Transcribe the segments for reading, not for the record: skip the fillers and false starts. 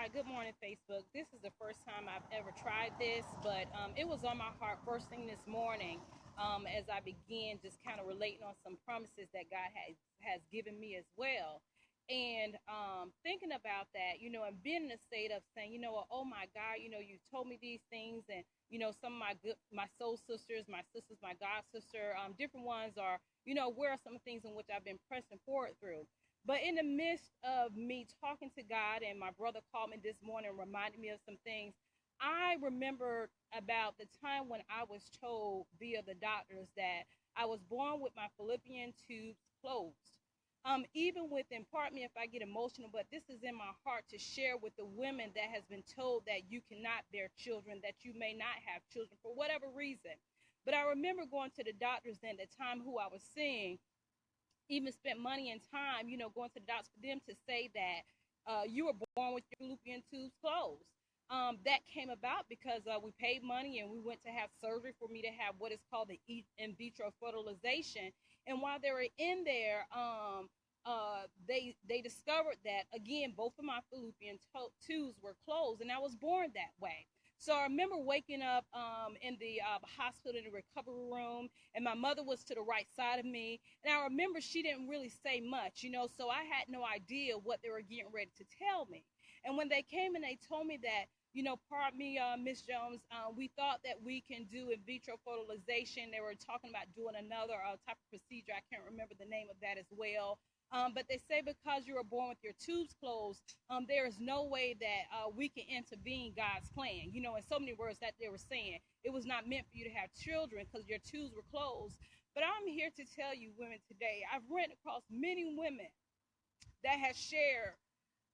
Hi, good morning, Facebook. This is the first time I've ever tried this, but it was on my heart first thing this morning as I began just kind of relating on some promises that God has given me as well. And thinking about that, and being in a state of saying, oh my God, you told me these things, and some of my soul sisters, my God sister, different ones are, where are some things in which I've been pressing forward through. But in the midst of me talking to God, and my brother called me this morning and reminded me of some things, I remembered about the time when I was told via the doctors that I was born with my fallopian tubes closed. Even within, pardon me if I get emotional, but this is in my heart to share with the women that has been told that you cannot bear children, that you may not have children for whatever reason. But I remember going to the doctors and the time who I was seeing, even spent money and time, going to the doctors for them to say that you were born with your fallopian tubes closed. That came about because we paid money and we went to have surgery for me to have what is called the in vitro fertilization. And while they were in there, they discovered that again both of my fallopian tubes were closed, and I was born that way. So I remember waking up in the hospital in the recovery room, and my mother was to the right side of me. And I remember she didn't really say much, so I had no idea what they were getting ready to tell me. And when they came and they told me that, pardon me, Miss Jones, we thought that we can do in vitro fertilization. They were talking about doing another type of procedure. I can't remember the name of that as well. But they say because you were born with your tubes closed, there is no way that we can intervene God's plan. In so many words that they were saying, it was not meant for you to have children because your tubes were closed. But I'm here to tell you, women, today, I've run across many women that have shared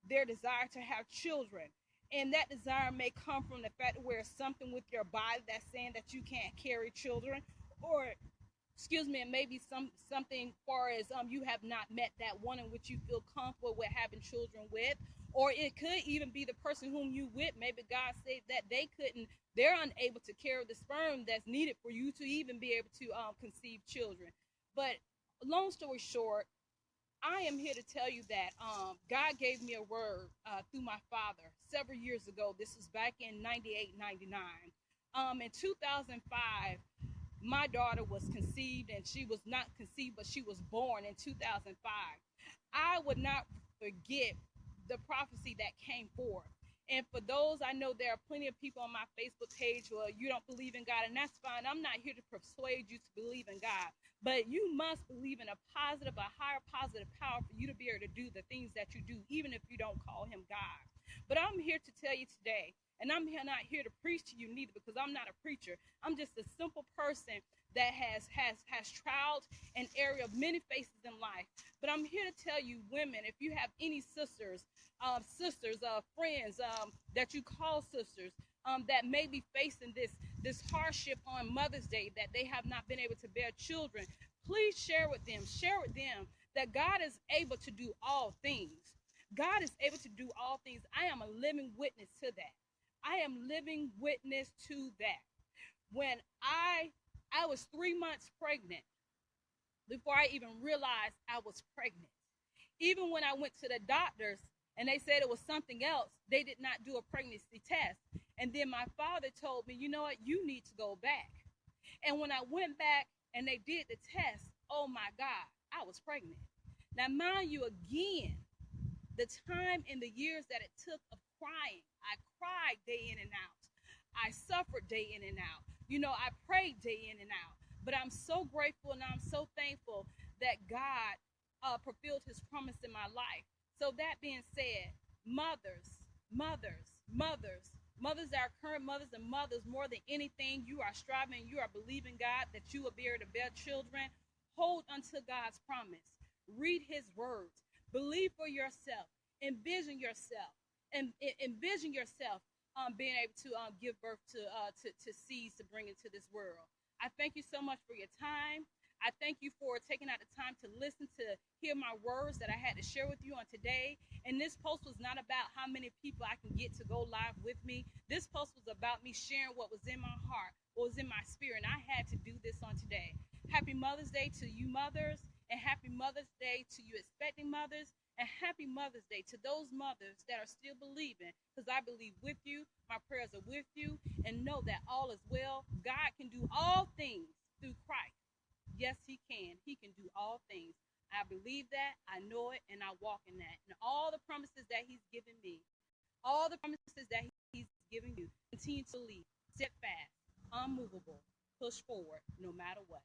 their desire to have children. And that desire may come from the fact that there's something with your body that's saying that you can't carry children, or excuse me, and maybe something far as you have not met that one in which you feel comfortable with having children with, or it could even be the person whom you with. Maybe God said that they're unable to carry the sperm that's needed for you to even be able to conceive children. But long story short, I am here to tell you that God gave me a word through my father several years ago. This was back in 98, 99. In 2005, my daughter was conceived, and she was not conceived, but she was born in 2005. I would not forget the prophecy that came forth. And for those, I know there are plenty of people on my Facebook page where you don't believe in God, and that's fine. I'm not here to persuade you to believe in God, but you must believe in a higher positive power for you to be able to do the things that you do, even if you don't call him God. But I'm here to tell you today, and I'm not here to preach to you neither, because I'm not a preacher. I'm just a simple person that has trialed an area of many faces in life. But I'm here to tell you, women, if you have any sisters, friends that you call sisters, that may be facing this hardship on Mother's Day, that they have not been able to bear children, please share with them that God is able to do all things. God is able to do all things. I am a living witness to that. I am living witness to that. When I was 3 months pregnant before I even realized I was pregnant. Even when I went to the doctors and they said it was something else, they did not do a pregnancy test. And then my father told me, you know what, you need to go back. And when I went back and they did the test, oh my God, I was pregnant. Now, mind you, again, the time and the years that it took of crying, I cried day in and out. I suffered day in and out. I prayed day in and out. But I'm so grateful and I'm so thankful that God fulfilled his promise in my life. So that being said, mothers, our current mothers and mothers, more than anything, you are striving, you are believing God that you will be able to bear children. Hold unto God's promise. Read his words. Believe for yourself. Envision yourself. And envision yourself being able to give birth to seeds to bring into this world. I thank you so much for your time. I thank you for taking out the time to listen, to hear my words that I had to share with you on today. And this post was not about how many people I can get to go live with me. This post was about me sharing what was in my heart, what was in my spirit. And I had to do this on today. Happy Mother's Day to you mothers, and happy Mother's Day to you expecting mothers. And happy Mother's Day to those mothers that are still believing, because I believe with you. My prayers are with you. And know that all is well. God can do all things through Christ. Yes, He can. He can do all things. I believe that. I know it. And I walk in that. And all the promises that He's given me, all the promises that He's given you, continue to lead, steadfast, unmovable, push forward, no matter what.